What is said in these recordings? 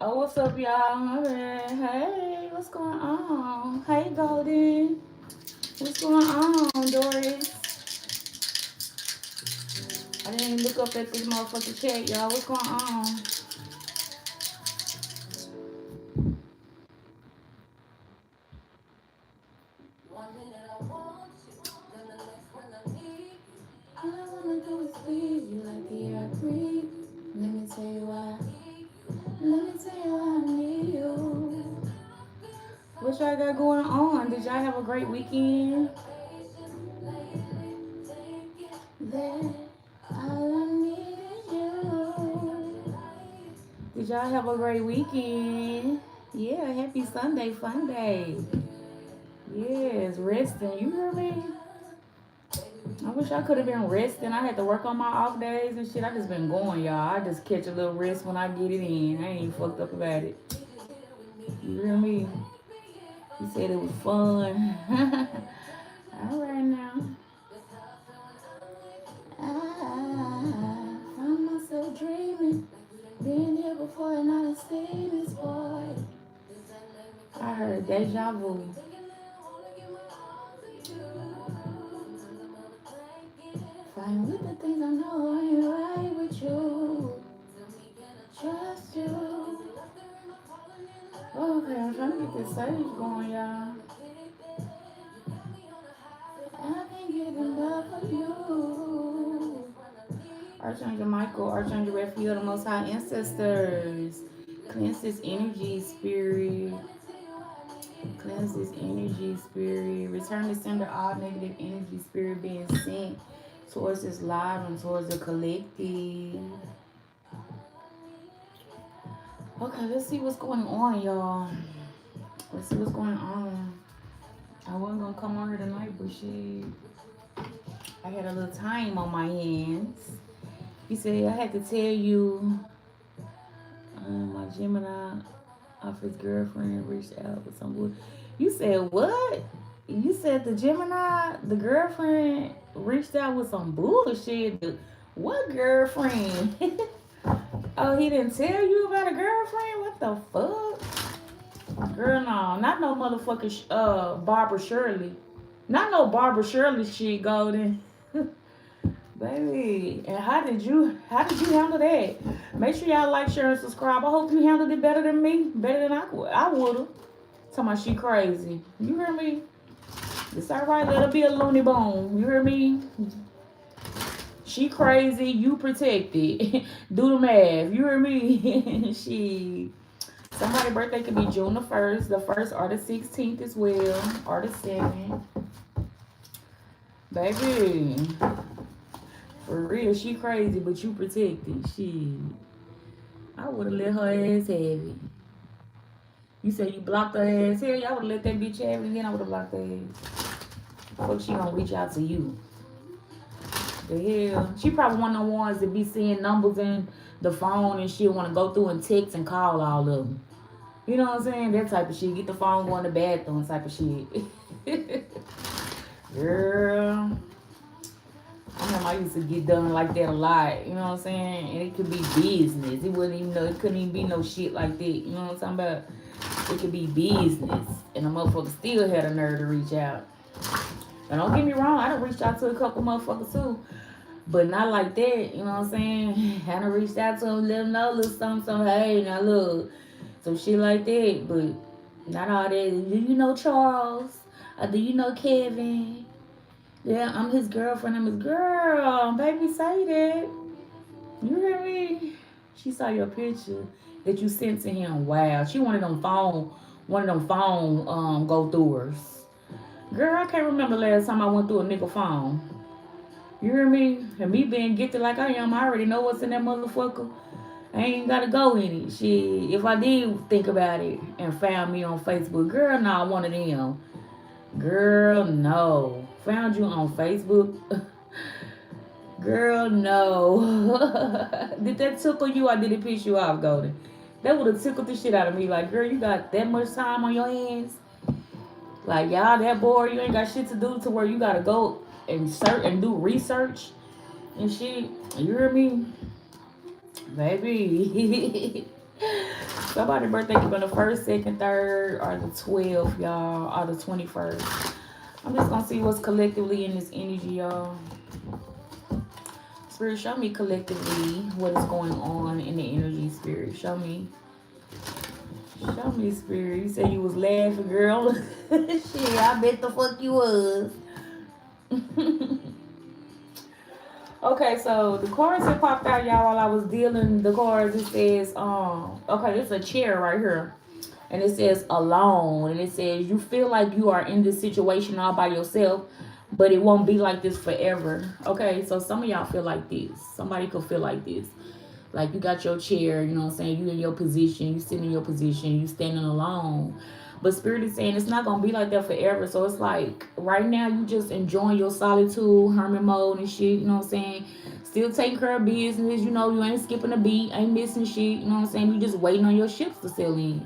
Oh, what's up, y'all? Okay. Hey, what's going on? Hey, Golden. What's going on, Doris? I didn't even look up at this motherfucking chat, y'all. What's going on? All I wanna do is please you like the air I breathe. Let me tell you why. Let me tell you why I need you. What y'all got going on? Did y'all have a great weekend? That all I need is you. Did y'all have a great weekend? Yeah, happy Sunday, fun day. Yes, resting. You hear me? I wish I could have been resting. I had to work on my off days and shit. I just been going, y'all. I just catch a little rest when I get it in. I ain't even fucked up about it. You hear me? You said it was fun. All right now. I found myself dreaming. Been here before and I done seen this boy. I heard deja vu. Fine with the things I know I ain't right with you. Trust you. Okay, I'm trying to get this sage going, y'all. I can't get enough of you. Archangel Michael, Archangel Raphael, the Most High Ancestors. Cleanse this energy, spirit. Cleanse this energy, spirit. Return to sender all negative energy, spirit being sent towards this live and towards the collective. Okay, let's see what's going on, y'all. Let's see what's going on. I wasn't gonna come on here tonight, but shit, I had a little time on my hands. He said I had to tell you, my Gemini off his girlfriend reached out with some bull. You said what? You said the Gemini, the girlfriend reached out with some bullshit. What girlfriend? Oh, he didn't tell you about a girlfriend? What the fuck? Girl, no, not no motherfucking Barbara Shirley. Not no Barbara Shirley shit, Golden. Baby, and how did you handle that? Make sure y'all like, share, and subscribe. I hope you handled it better than me, better than I would've. Talking about she crazy. You hear me? It's alright, let her be a loony bone. You hear me? She crazy, you protected. Do the math. You hear me? She. Somebody's birthday could be June the 1st, the 1st or the 16th as well, or the 7th. Baby. For real, she crazy, but you protected. She. I would have let her ass have it. You said you blocked her ass. Hell, y'all would have let that bitch have it again. I would have blocked her ass. Fuck, she gonna reach out to you. The hell? She probably one of the ones that be seeing numbers in the phone and she'll want to go through and text and call all of them. You know what I'm saying? That type of shit. Get the phone, go in the bathroom type of shit. Girl. I used to get done like that a lot. You know what I'm saying? And it could be business. It wouldn't even know. It couldn't even be no shit like that. You know what I'm talking about? It could be business. And the motherfucker still had a nerve to reach out. And don't get me wrong, I done reached out to a couple motherfuckers too. But not like that, you know what I'm saying? I done reached out to them, let them know a little something, hey, now look, some shit like that. But not all that. Do you know Charles? Or do you know Kevin? Yeah, I'm his girlfriend. I'm his girl. Baby, say that. You hear me? She saw your picture that you sent to him. Wow. She one of them phone go throughers. Girl, I can't remember last time I went through a nigga phone. You hear me? And me being gifted like I am, I already know what's in that motherfucker. I ain't gotta go in it. Shit, if I did think about it and found me on Facebook, girl, nah, one of them. Girl, no. Found you on Facebook? Girl, no. Did that tickle you or did it piss you off, Golden? That would have tickled the shit out of me. Like, girl, you got that much time on your hands? Like, y'all that bored, you ain't got shit to do to where you gotta go and search and do research and shit. You hear me? Baby. Somebody's birthday could be on the 1st, 2nd, 3rd, or the 12th, y'all, or the 21st. I'm just gonna see what's collectively in this energy, y'all. Spirit, show me collectively what is going on in the energy, Spirit. Show me. Show me, Spirit. You said you was laughing, girl. Shit, I bet the fuck you was. Okay, so the cards that popped out, y'all, while I was dealing the cards, it says, okay, it's a chair right here. And it says alone. And it says you feel like you are in this situation all by yourself, but it won't be like this forever. Okay, so some of y'all feel like this. Somebody could feel like this. Like you got your chair, you know what I'm saying? You in your position, you sitting in your position, you standing alone. But Spirit is saying it's not gonna be like that forever. So it's like right now you just enjoying your solitude, hermit mode and shit, you know what I'm saying? Still taking care of business, you know, you ain't skipping a beat, ain't missing shit, you know what I'm saying? You just waiting on your ships to sail in.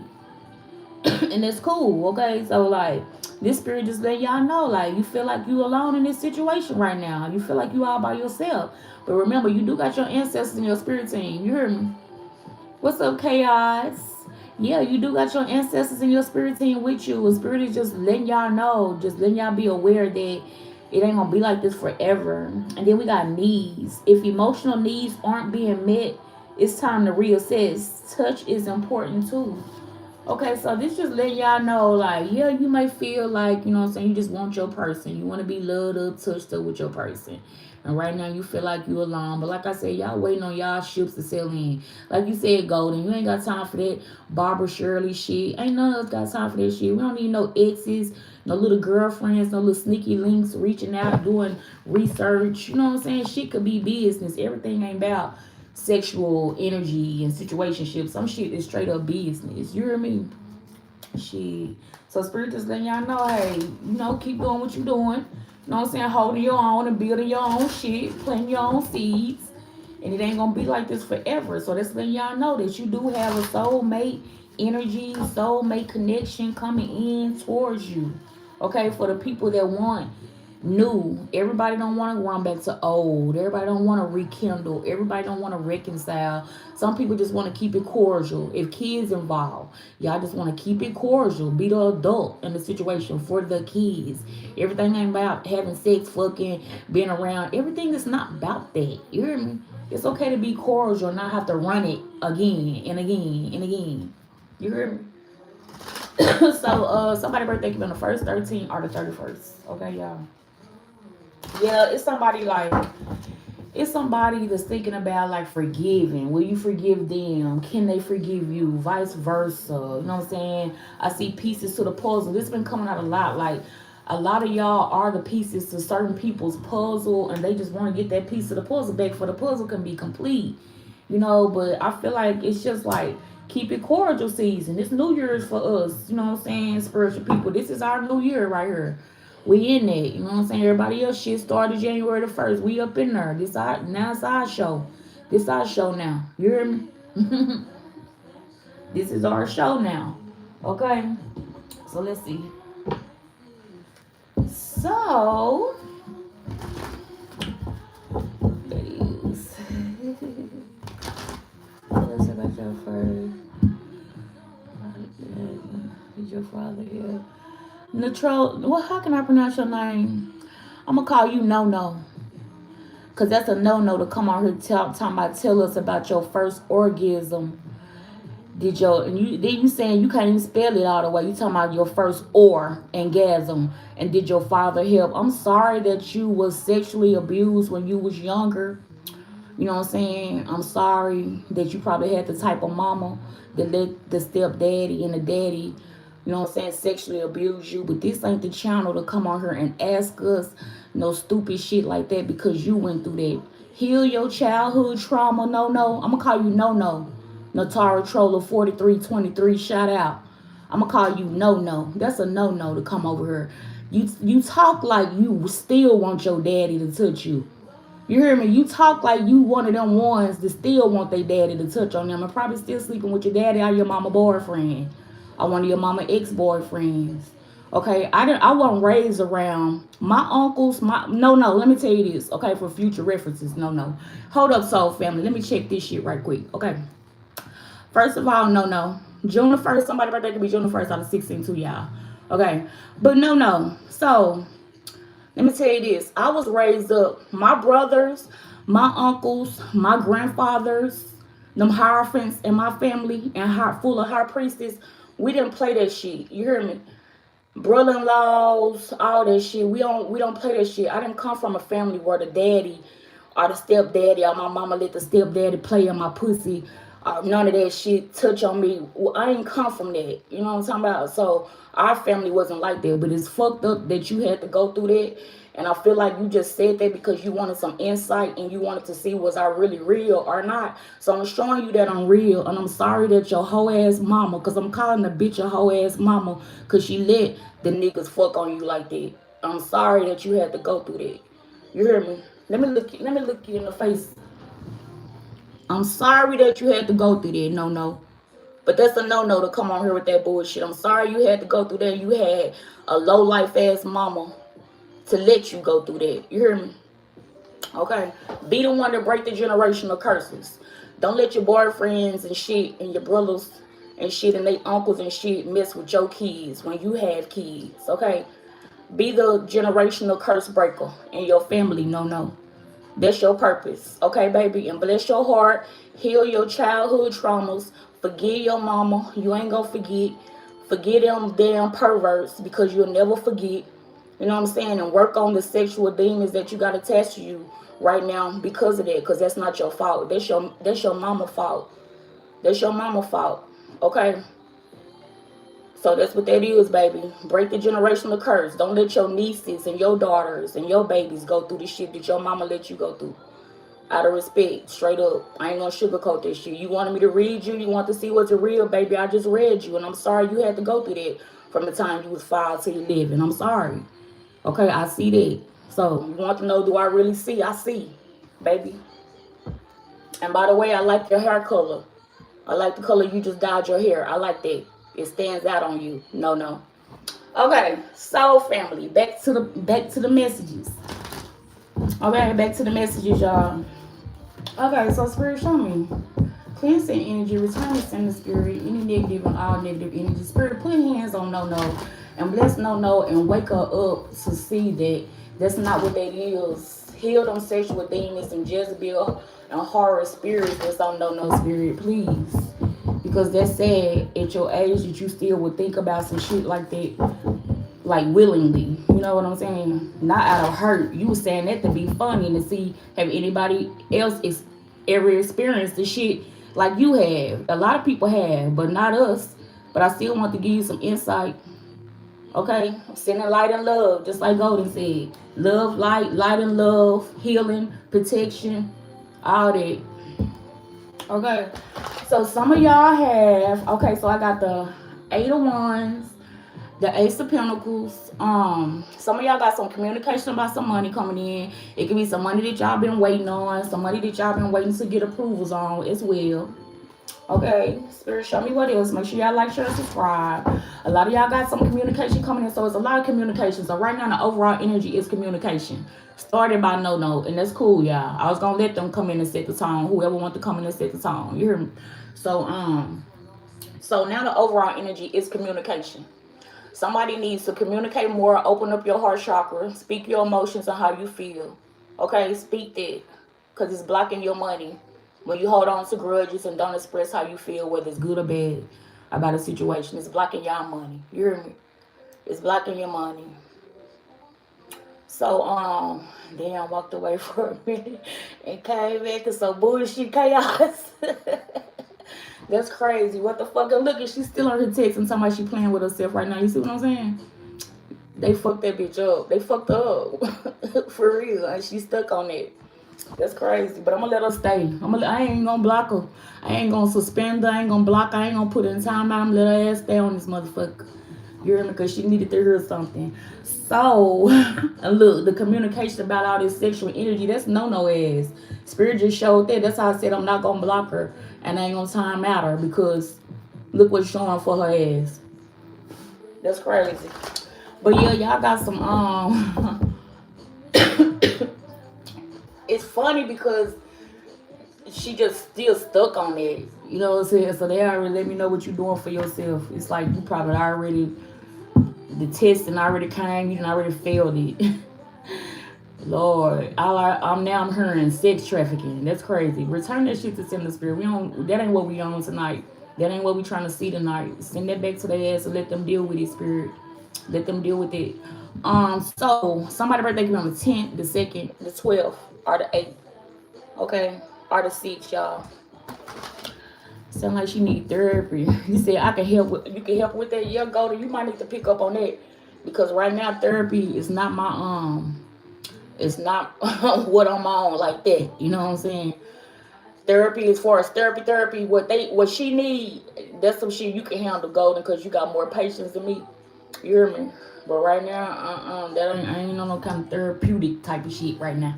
And it's cool, okay? So like this spirit just let y'all know, like you feel like you alone in this situation right now. You feel like you all by yourself. But remember, you do got your ancestors in your spirit team. You hear me? What's up, chaos? Yeah, you do got your ancestors in your spirit team with you. And spirit is just letting y'all know, just letting y'all be aware that it ain't gonna be like this forever. And then we got needs. If emotional needs aren't being met, it's time to reassess. Touch is important too. Okay, so this just letting y'all know, like, yeah, you may feel like, you know what I'm saying, you just want your person. You want to be loved up, touched up with your person. And right now you feel like you alone. But like I said, y'all waiting on y'all ships to sail in. Like you said, Golden, you ain't got time for that Barbara Shirley shit. Ain't none of us got time for that shit. We don't need no exes, no little girlfriends, no little sneaky links, reaching out, doing research. You know what I'm saying? Shit could be business. Everything ain't about sexual energy and situationship. Some shit is straight up business. You hear me? Shit. So spirit just letting y'all know, hey, you know, keep doing what you doing. You know what I'm saying? Holding your own and building your own shit, planting your own seeds. And it ain't gonna be like this forever. So that's letting y'all know that you do have a soulmate energy, soulmate connection coming in towards you. Okay, for the people that want new. Everybody don't want to run back to old. Everybody don't want to rekindle. Everybody don't want to reconcile. Some people just want to keep it cordial. If kids involved, y'all just want to keep it cordial. Be the adult in the situation for the kids. Everything ain't about having sex, fucking, being around. Everything is not about that. You hear me? It's okay to be cordial and not have to run it again and again and again. You hear me? So somebody's birthday could be on the 1st, 13th, or the 31st. Okay, y'all. Yeah, it's somebody that's thinking about like forgiving. Will you forgive them? Can they forgive you? Vice versa. You know what I'm saying? I see pieces to the puzzle. This been coming out a lot. Like a lot of y'all are the pieces to certain people's puzzle, and they just want to get that piece of the puzzle back for the puzzle can be complete. You know, but I feel like it's just like keep it cordial season. This New Year's for us. You know what I'm saying? Spiritual people. This is our new year right here. We in it, you know what I'm saying? Everybody else shit started January the 1st. We up in there. Now it's our show. This our show now. You hear me? This is our show now. Okay? So let's see. So ladies. Let's see about your first. Is your father here? Neutral, well, how can I pronounce your name? I'm gonna call you No No, cause that's a no to come on here tell us about your first orgasm. Then you saying you can't even spell it all the way. You talking about your first orgasm, and did your father help? I'm sorry that you was sexually abused when you was younger. You know what I'm saying? I'm sorry that you probably had the type of mama that let the stepdaddy and the daddy, you know what I'm saying, sexually abuse you. But this ain't the channel to come on here and ask us no stupid shit like that because you went through that. Heal your childhood trauma, No. I'm going to call you No. Natara Troller 4323, shout out. I'm going to call you No. That's a no to come over here. You talk like you still want your daddy to touch you. You hear me? You talk like you one of them ones that still want their daddy to touch on them and probably still sleeping with your daddy or your mama boyfriend or one of your mama ex-boyfriends. Okay, I wasn't raised around my uncles. No, let me tell you this, okay, for future references. No. Hold up, soul family. Let me check this shit right quick, okay? First of all, no. June the 1st, somebody birthday could be June the 1st out of 16 too, y'all. Okay. But no. So, let me tell you this. I was raised up, my brothers, my uncles, my grandfathers, them Hierophants in my family and full of high priestess. We didn't play that shit. You hear me? Brother-in-laws, all that shit. We don't play that shit. I didn't come from a family where the daddy or the stepdaddy or my mama let the stepdaddy play in my pussy. None of that shit touch on me. Well, I ain't come from that. You know what I'm talking about? So our family wasn't like that. But it's fucked up that you had to go through that. And I feel like you just said that because you wanted some insight and you wanted to see was I really real or not. So I'm showing you that I'm real. And I'm sorry that your hoe ass mama, because I'm calling the bitch a hoe ass mama, because she let the niggas fuck on you like that. I'm sorry that you had to go through that. You hear me? Let me look you in the face. I'm sorry that you had to go through that. No. But that's a no to come on here with that bullshit. I'm sorry you had to go through that. You had a low life ass mama to let you go through that. You hear me? Okay. Be the one to break the generational curses. Don't let your boyfriends and shit and your brothers and shit and their uncles and shit mess with your kids when you have kids. Okay. Be the generational curse breaker in your family. No. That's your purpose, okay, baby? And bless your heart, heal your childhood traumas, forgive your mama. You ain't gonna forget. Forget them damn perverts because you'll never forget. You know what I'm saying? And work on the sexual demons that you got attached to you right now because of that. Because that's not your fault. That's your mama fault. That's your mama fault. Okay? So that's what that is, baby. Break the generational curse. Don't let your nieces and your daughters and your babies go through the shit that your mama let you go through. Out of respect, straight up. I ain't gonna sugarcoat this shit. You wanted me to read you. You want to see what's real, baby. I just read you. And I'm sorry you had to go through that from the time you was 5 to you live. And I'm sorry. Okay, I see that. So you want to know, do I really see? I see, baby. And by the way, I like your hair color. I like the color you just dyed your hair. I like that. It stands out on you. No. Okay, so family, back to the messages. Okay, back to the messages, y'all. Okay, so spirit, show me. Cleansing energy, return to sender spirit, any negative and all negative energy. Spirit, put hands on no and bless no and wake her up to see that that's not what that is. Heal them sexual demons and Jezebel and horror spirits that's on no spirit, please. Because that's sad at your age that you still would think about some shit like that, like willingly. You know what I'm saying? Not out of hurt. You was saying that to be funny and to see have anybody else ever experienced the shit like you have. A lot of people have, but not us. But I still want to give you some insight. Okay? I'm sending light and love, just like Golden said. Love, light and love, healing, protection, all that. Okay, so some of y'all have, okay, so I got the 8 of Wands, the Ace of Pentacles. Some of y'all got some communication about some money coming in. It could be some money that y'all been waiting on, some money that y'all been waiting to get approvals on as well. Okay, Spirit, show me what else. Make sure y'all like, share, and subscribe. A lot of y'all got some communication coming in, so it's a lot of communication. So right now, the overall energy is communication. Started by no, and that's cool, y'all. I was gonna let them come in and set the tone. Whoever want to come in and set the tone, you hear me? So now the overall energy is communication. Somebody needs to communicate more. Open up your heart chakra. Speak your emotions and how you feel. Okay, speak that, cause it's blocking your money. When you hold on to grudges and don't express how you feel, whether it's good or bad about a situation, it's blocking your money. You hear me? It's blocking your money. So, then I walked away for a minute and came back to some bullshit chaos. That's crazy. What the fuck? And look, she's still on her text and talking about she playing with herself right now. You see what I'm saying? They fucked that bitch up. They fucked her up. For real. And she's stuck on it. That's crazy. But I'm gonna let her stay. I ain't gonna block her. I ain't gonna suspend her. I ain't gonna block her. I ain't gonna put her in time out. I'm gonna let her ass stay on this motherfucker. You hear me? Because she needed to hear something. So, look, the communication about all this sexual energy, that's no ass. Spirit just showed that. That's how I said I'm not going to block her. And I ain't going to time out her because look what's showing for her ass. That's crazy. But yeah, y'all got some, it's funny because she just still stuck on it. You know what I'm saying? So they already let me know what you're doing for yourself. It's like you probably already, the testing already came, you done already failed it. Lord, I'm now I'm hearing sex trafficking. That's crazy. Return that shit to sender spirit. We don't. That ain't what we on tonight. That ain't what we trying to see tonight. Send that back to their ass and let them deal with it, spirit. Let them deal with it. So somebody birthday can be on the 10th, the 2nd, the 12th, or the 8th. Okay, or the 6th, y'all. Sound like she need therapy. You said I can help with. You can help with that. Yeah, go to. You might need to pick up on that because right now therapy is not my It's not what I'm on like that. You know what I'm saying? Therapy as far as therapy. What she need. That's some shit you can handle, Golden, because you got more patience than me. You hear me? But right now, that I ain't on no kind of therapeutic type of shit right now.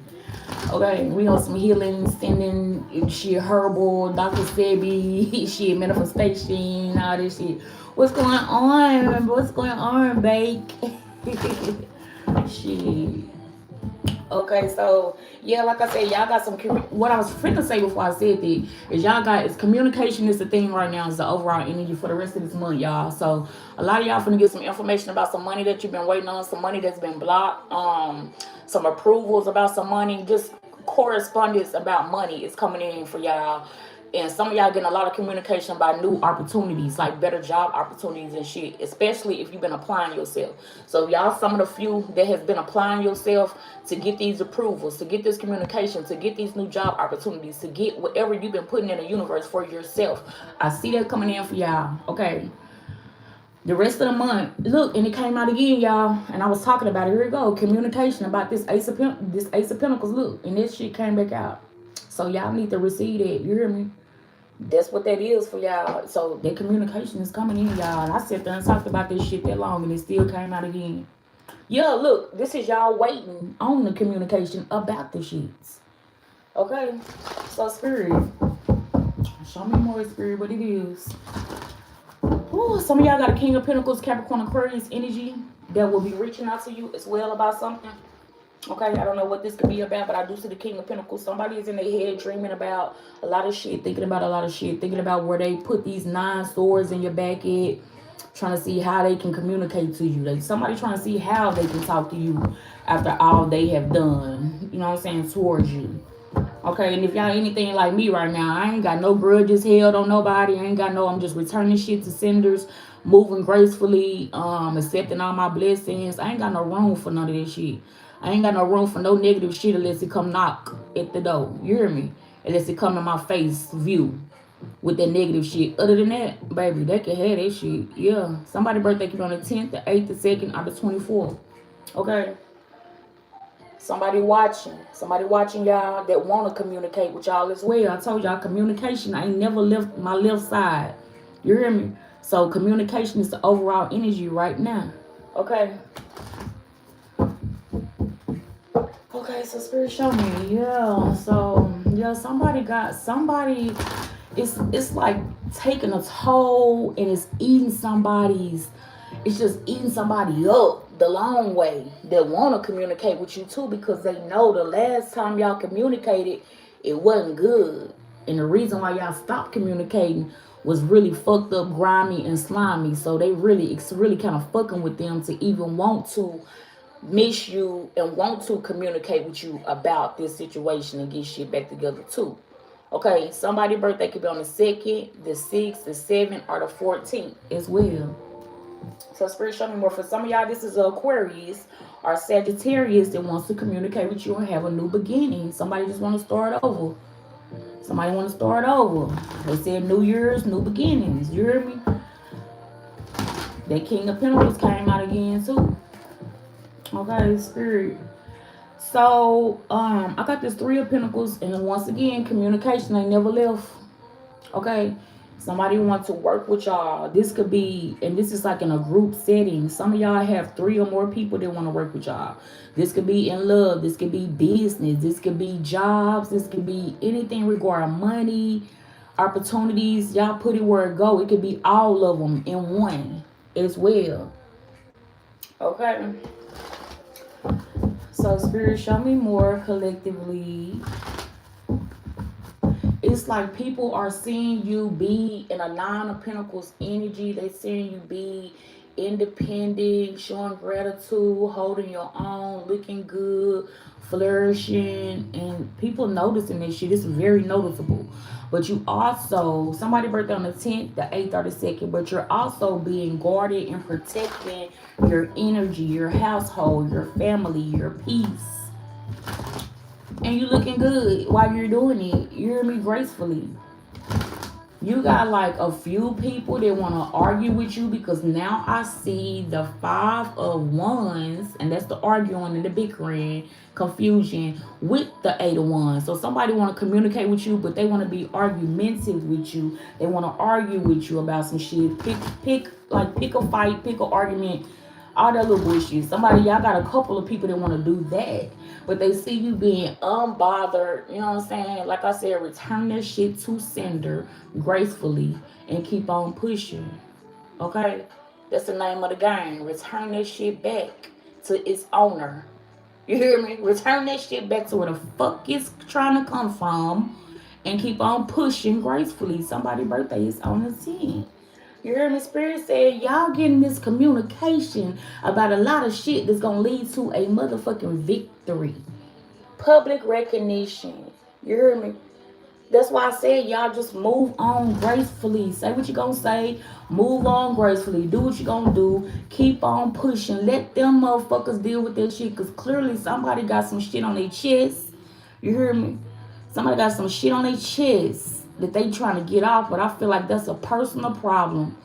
Okay, we on some healing, sending shit herbal, Dr. Sebi, shit, manifestation, all this shit. What's going on? What's going on, Bake? Shit. Okay, so yeah, like I said, y'all got some. What I was finna say before I said that is y'all got is communication is the thing right now. Is the overall energy for the rest of this month, y'all. So a lot of y'all finna get some information about some money that you've been waiting on, some money that's been blocked, some approvals about some money, just correspondence about money is coming in for y'all. And some of y'all getting a lot of communication about new opportunities, like better job opportunities and shit, especially if you've been applying yourself. So y'all, some of the few that has been applying yourself to get these approvals, to get this communication, to get these new job opportunities, to get whatever you've been putting in the universe for yourself. I see that coming in for y'all. Okay. The rest of the month, look, and it came out again, y'all. And I was talking about it. Here we go. Communication about this Ace of Pentacles. Look, and this shit came back out. So y'all need to receive that. You hear me? That's what that is for y'all. So that communication is coming in, y'all. And I sat there and talked about this shit that long, and it still came out again. Yeah, look, this is y'all waiting on the communication about the sheets. Okay, so spirit, show me more, spirit, what it is. Ooh, some of y'all got a King of Pentacles, Capricorn, Aquarius energy that will be reaching out to you as well about something. Okay, I don't know what this could be about, but I do see the King of Pentacles. Somebody is in their head dreaming about a lot of shit, thinking about a lot of shit, thinking about where they put these 9 swords in your back end, trying to see how they can communicate to you. Like somebody trying to see how they can talk to you after all they have done, you know what I'm saying, towards you. Okay, and if y'all anything like me right now, I ain't got no grudges held on nobody. I ain't got no, I'm just returning shit to senders, moving gracefully, accepting all my blessings. I ain't got no room for none of this shit. I ain't got no room for no negative shit unless it come knock at the door. You hear me? Unless it come in my face view with that negative shit. Other than that, baby, they can have that shit. Yeah. Somebody birthday could be on the 10th, the 8th, the 2nd, or the 24th. Okay. Somebody watching y'all that want to communicate with y'all as well. I told y'all communication. I ain't never left my left side. You hear me? So communication is the overall energy right now. Okay. Okay, so spirit show me. Yeah. So yeah, somebody it's like taking a toll and it's eating somebody's. It's just eating somebody up the long way that want to communicate with you too, because they know the last time y'all communicated, it wasn't good. And the reason why y'all stopped communicating was really fucked up, grimy, and slimy. So it's really kind of fucking with them to even want to miss you and want to communicate with you about this situation and get shit back together too. Okay, somebody's birthday could be on the 2nd, the 6th, the 7th, or the 14th as well. So spirit show me more. For some of y'all, this is Aquarius or Sagittarius that wants to communicate with you and have a new beginning. Somebody just want to start over. Somebody want to start over. They said New Year's, new beginnings. You hear me? That King of Pentacles came out again too. Okay, spirit. So, I got this 3 of Pentacles, and once again, communication ain't never left. Okay. Somebody wants to work with y'all. This could be, and this is like in a group setting. Some of y'all have 3 or more people that want to work with y'all. This could be in love. This could be business. This could be jobs. This could be anything regarding money, opportunities. Y'all put it where it go. It could be all of them in one as well. Okay. So spirit, show me more collectively. it's like people are seeing you be in a Nine of Pentacles energy. They seeing you be independent, showing gratitude, holding your own, looking good, flourishing, and people noticing this shit. It's very noticeable. But you also, somebody birthday on the 10th, the 8th, or the 2nd, but you're also being guarded and protecting your energy, your household, your family, your peace. And you looking good while you're doing it. You hear me? Gracefully. You got like a few people that want to argue with you, because now I see the 5 of Wands, and that's the arguing and the bickering, confusion with the 8 of Wands. So somebody want to communicate with you, but they want to be argumentative with you. They want to argue with you about some shit. Pick a fight, pick an argument, all that little bullshit. Y'all got a couple of people that want to do that, but they see you being unbothered. You know what I'm saying? Like I said, return that shit to sender gracefully and keep on pushing. Okay? That's the name of the game. Return that shit back to its owner. You hear me? Return that shit back to where the fuck it's trying to come from and keep on pushing gracefully. Somebody's birthday is on the 10th. You hear me? Spirit said, y'all getting this communication about a lot of shit that's going to lead to a motherfucking victory. Public recognition. You hear me? That's why I said y'all just move on gracefully. Say what you going to say. Move on gracefully. Do what you going to do. Keep on pushing. Let them motherfuckers deal with that shit, because clearly somebody got some shit on their chest. You hear me? Somebody got some shit on their chest that they trying to get off, but I feel like that's a personal problem.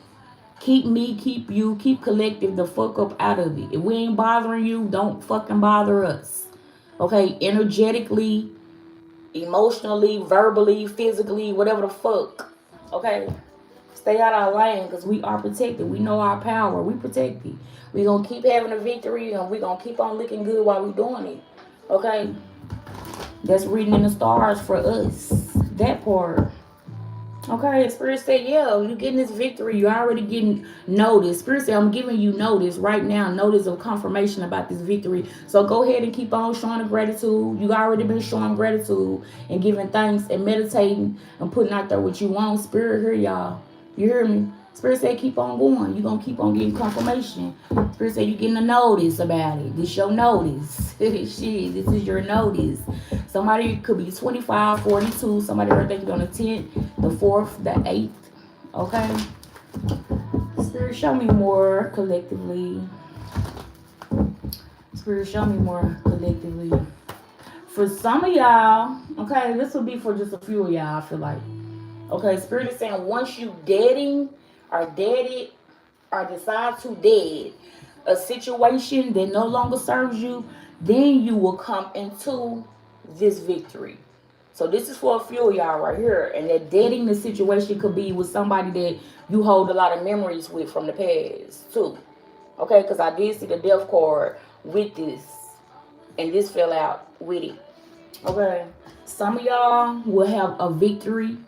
Keep me, keep you, keep collective the fuck up out of it. If we ain't bothering you, don't fucking bother us. Okay? Energetically, emotionally, verbally, physically, whatever the fuck. Okay? Stay out our lane, because we are protected. We know our power. We protected. We gonna keep having a victory, and we gonna keep on looking good while we doing it. Okay? That's reading in the stars for us. That part. Okay, Spirit said, yeah, you getting this victory. You already getting notice. Spirit said, I'm giving you notice right now, notice of confirmation about this victory. So go ahead and keep on showing the gratitude. You already been showing gratitude and giving thanks and meditating and putting out there what you want. Spirit, hear y'all. You hear me? Spirit said, keep on going. You're going to keep on getting confirmation. Spirit said, you're getting a notice about it. This your notice. Shit, this is your notice. Somebody could be 25, 42. Somebody birthday could be on the 10th, the 4th, the 8th. Okay? Spirit, show me more collectively. Spirit, show me more collectively. For some of y'all, okay, this will be for just a few of y'all, I feel like. Okay, Spirit is saying once you deading or deaded or decide to dead a situation that no longer serves you, then you will come into this victory. So this is for a few of y'all right here. And that deading the situation could be with somebody that you hold a lot of memories with from the past too. Okay, because I did see the death card with this. And this fell out with it. Okay. Some of y'all will have a victory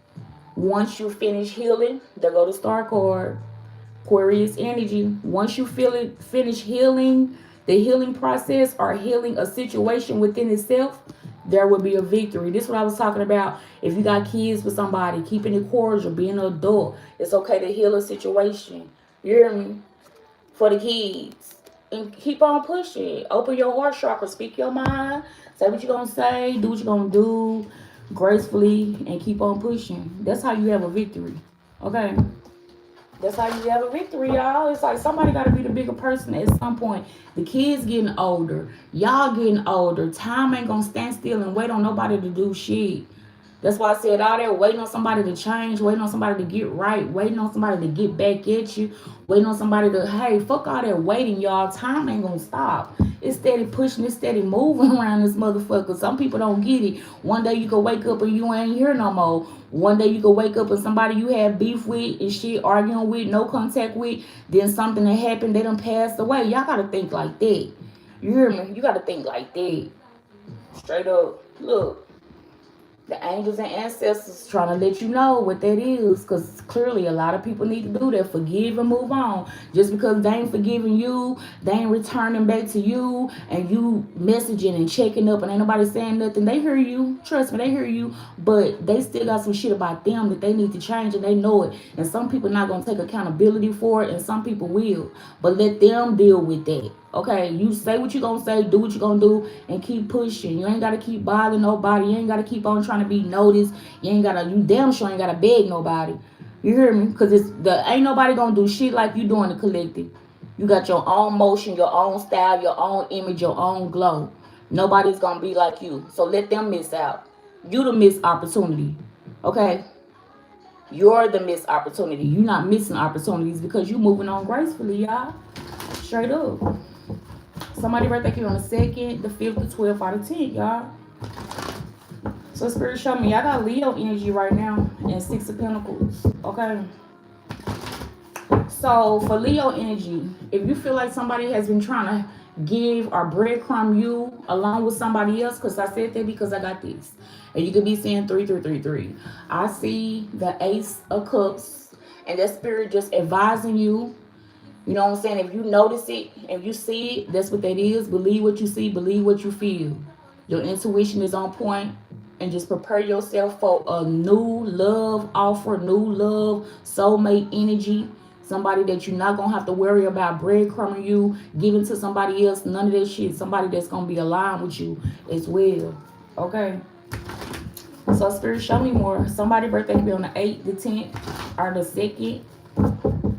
once you finish healing. There go the star card. Aquarius energy. Once you finish healing, the healing process or healing a situation within itself, there will be a victory. This is what I was talking about. If you got kids with somebody, keeping it cordial, being an adult, it's okay to heal a situation. You hear me? For the kids. And keep on pushing. Open your heart chakra. Speak your mind. Say what you're going to say. Do what you're going to do gracefully and keep on pushing. That's how you have a victory. Okay? That's how you have a victory, y'all. It's like somebody got to be the bigger person at some point. The kids getting older. Y'all getting older. Time ain't going to stand still and wait on nobody to do shit. That's why I said all that, waiting on somebody to change, waiting on somebody to get right, waiting on somebody to get back at you, waiting on somebody to, hey, fuck all that waiting, y'all. Time ain't going to stop. It's steady pushing, it's steady moving around this motherfucker. Some people don't get it. One day you can wake up and you ain't here no more. One day you can wake up and somebody you had beef with and shit, arguing with, no contact with, then something that happened, they done passed away. Y'all got to think like that. You hear me? You got to think like that. Straight up. Look. The angels and ancestors trying to let you know what that is, because clearly a lot of people need to do that. Forgive and move on. Just because they ain't forgiving you, they ain't returning back to you, and you messaging and checking up and ain't nobody saying nothing. They hear you. Trust me, they hear you. But they still got some shit about them that they need to change, and they know it. And some people not going to take accountability for it, and some people will. But let them deal with that. Okay, you say what you gonna say, do what you gonna do, and keep pushing. You ain't gotta keep bothering nobody. You ain't gotta keep on trying to be noticed. You damn sure ain't gotta beg nobody. You hear me? Cause ain't nobody gonna do shit like you doing the collective. You got your own motion, your own style, your own image, your own glow. Nobody's gonna be like you. So let them miss out. You the missed opportunity. Okay? You're the missed opportunity. You not missing opportunities because you moving on gracefully, y'all. Straight up. Somebody birthday came on the 2nd, the 5th, the 12th out of 10, y'all. So Spirit show me, I got Leo energy right now and 6 of Pentacles. Okay. So for Leo energy, if you feel like somebody has been trying to give or breadcrumb you along with somebody else, because I said that because I got this. And you could be saying 3333. I see the Ace of Cups, and that Spirit just advising you. You know what I'm saying? If you notice it, if you see it, that's what that is. Believe what you see, believe what you feel. Your intuition is on point, and just prepare yourself for a new love offer, new love, soulmate energy. Somebody that you're not going to have to worry about breadcrumbing you, giving to somebody else, none of that shit. Somebody that's going to be aligned with you as well. Okay? So Spirit, show me more. Somebody birthday could be on the 8th, the 10th, or the 2nd,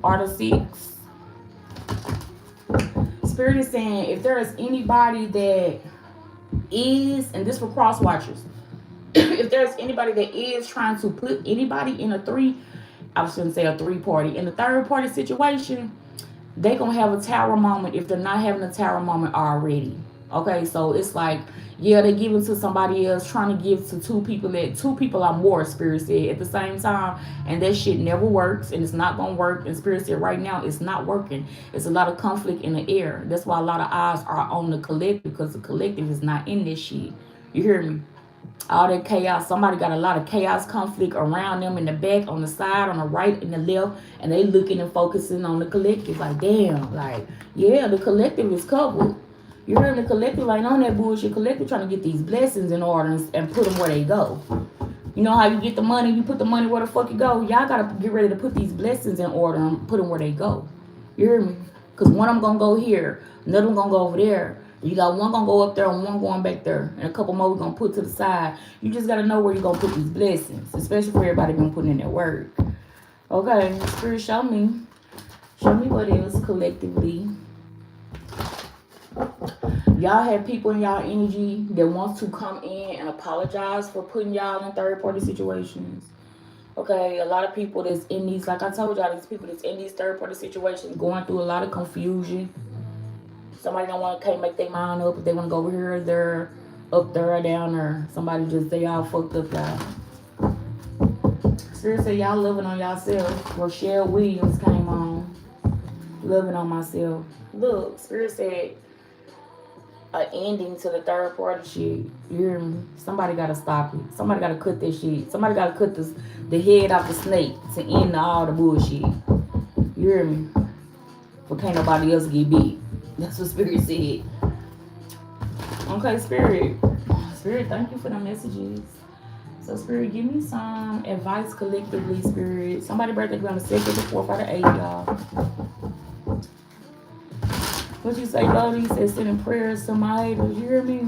or the 6th. Spirit is saying if there is anybody that is, and this for cross watchers, if there's anybody that is trying to put anybody in I shouldn't say a 3-party, in a 3rd-party situation, they gonna have a tower moment if they're not having a tower moment already. Okay, so it's like, yeah, they're giving to somebody else, trying to give to two people are more, Spirit said, at the same time, and that shit never works, and it's not gonna work. And Spirit said right now it's not working. It's a lot of conflict in the air. That's why a lot of eyes are on the collective, because the collective is not in this shit. You hear me? All that chaos. Somebody got a lot of chaos, conflict around them, in the back, on the side, on the right, and the left, and they looking and focusing on the collective. Like, damn, like, yeah, the collective is covered. You heard the collective ain't on that bullshit. Collective trying to get these blessings in order and put them where they go. You know how you get the money, you put the money where the fuck it go. Y'all gotta get ready to put these blessings in order and put them where they go. You hear me? Because one of them gonna go here, another one gonna go over there. You got one gonna go up there and one going back there, and a couple more we're gonna put to the side. You just gotta know where you're gonna put these blessings, especially for everybody been putting in their work. Okay, Spirit, show me what it is collectively. Y'all have people in y'all energy that wants to come in and apologize for putting y'all in 3rd-party situations. Okay, a lot of people that's in these, like I told y'all, these people that's in these 3rd-party situations going through a lot of confusion. Somebody can't make their mind up if they want to go over here, they're up there or down there. Somebody just, they all fucked up, y'all. Spirit said y'all loving on yourself. Rochelle Williams came on. Loving on myself. Look, Spirit said an ending to the 3rd-party shit. You hear me? Somebody gotta stop it. Somebody gotta cut that shit. Somebody gotta cut the head off the snake to end all the bullshit. You hear me? But can't nobody else get big. That's what Spirit said. Okay, Spirit, thank you for the messages. So Spirit, give me some advice collectively, Spirit. Somebody birthday be on the 2nd, the 4th, or the 8th, y'all. What you say, Lodi? You said sending prayers to my haters. You hear me?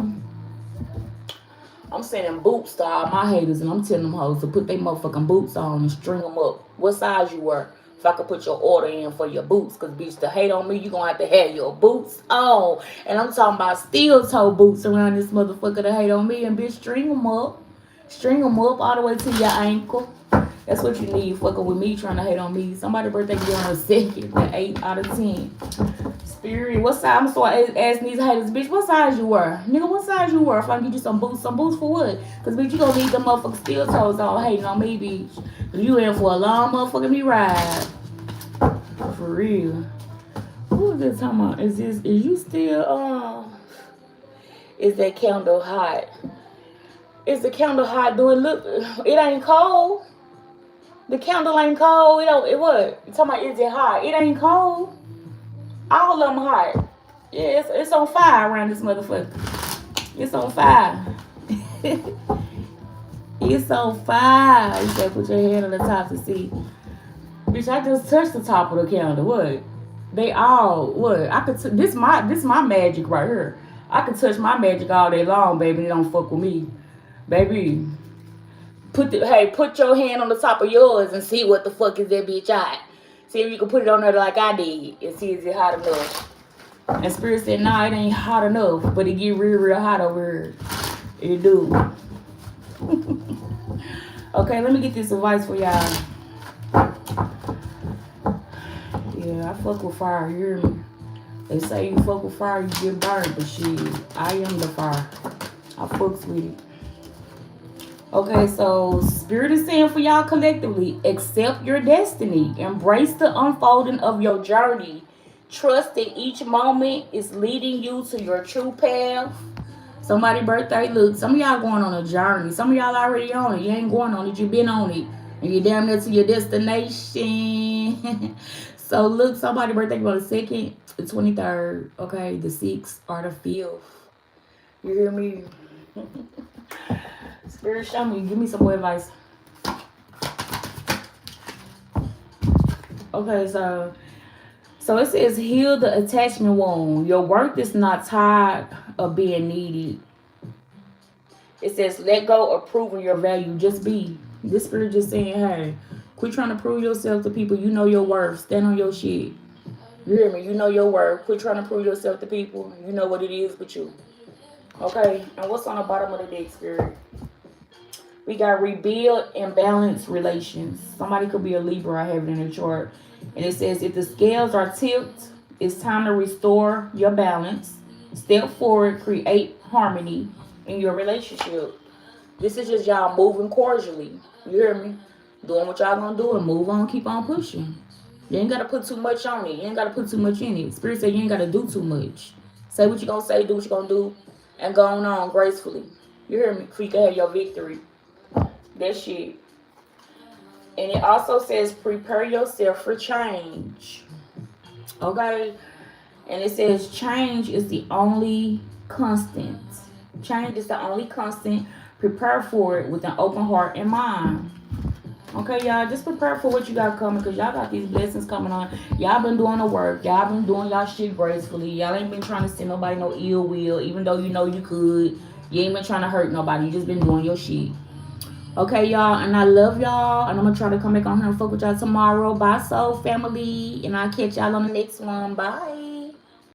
I'm sending boots to all my haters, and I'm telling them hoes to put their motherfucking boots on and string them up. What size you were? If I could put your order in for your boots, because bitch, to hate on me, you gonna have to have your boots on. And I'm talking about steel toe boots around this motherfucker to hate on me, and bitch, string them up. String them up all the way to your ankle. That's what you need fucking with me trying to hate on me. Somebody birthday be on the 2nd, the 8 out of 10. Spirit, what size? I'm starting asking these haters, bitch, what size you were? Nigga, what size you were? If I can get you some boots for what? Because, bitch, you gonna need them motherfucking steel toes on hating on me, bitch. You in for a long motherfucking me ride. For real. Who is this talking about? Is you still, is that candle hot? Is the candle hot? Do it look? It ain't cold. The candle ain't cold. It don't. It what? You talking about? Is it hot? It ain't cold. All of them hot. Yeah, it's on fire around this motherfucker. It's on fire. It's on fire. You gotta put your hand on the top to see. Bitch, I just touched the top of the candle. What? They all what? I could. This my magic right here. I could touch my magic all day long, baby. They don't fuck with me, baby. Put your hand on the top of yours and see what the fuck is that bitch hot. See if you can put it on there like I did and see is it hot enough. And Spirit said, nah, it ain't hot enough, but it get real hot over here. It do. Okay, let me get this advice for y'all. Yeah, I fuck with fire, you hear me? They say you fuck with fire, you get burned, but shit, I am the fire. I fucks with it. Okay, so Spirit is saying for y'all collectively, accept your destiny. Embrace the unfolding of your journey. Trust that each moment is leading you to your true path. Somebody's birthday, look, some of y'all going on a journey. Some of y'all already on it. You ain't going on it, you been on it. And you're damn near to your destination. So look, somebody's birthday on the 2nd, the 23rd, okay, the 6th, or the 5th. You hear me? Spirit, show me. Give me some more advice. Okay, so it says heal the attachment wound. Your worth is not tired of being needed. It says let go of proving your value. Just be. This Spirit just saying, hey, quit trying to prove yourself to people. You know your worth. Stand on your shit. You hear me? You know your worth. Quit trying to prove yourself to people. You know what it is with you. Okay, and what's on the bottom of the deck, Spirit? We got rebuild and balance relations. Somebody could be a Libra. I have it in their chart. And it says, if the scales are tipped, it's time to restore your balance. Step forward, create harmony in your relationship. This is just y'all moving cordially. You hear me? Doing what y'all gonna do and move on, keep on pushing. You ain't gotta put too much on it. You ain't gotta put too much in it. Spirit said you ain't gotta do too much. Say what you gonna say, do what you gonna do, and go on gracefully. You hear me? So you can have your victory. That shit. And it also says prepare yourself for change. Okay? And it says change is the only constant. Change is the only constant. Prepare for it with an open heart and mind. Okay, y'all, just prepare for what you got coming, because y'all got these blessings coming on. Y'all been doing the work. Y'all been doing y'all shit gracefully. Y'all ain't been trying to send nobody no ill will, even though you know you could. You ain't been trying to hurt nobody. You just been doing your shit. Okay, y'all, and I love y'all, and I'm gonna try to come back on here and fuck with y'all tomorrow. Bye, soul family, and I'll catch y'all on the next one. Bye.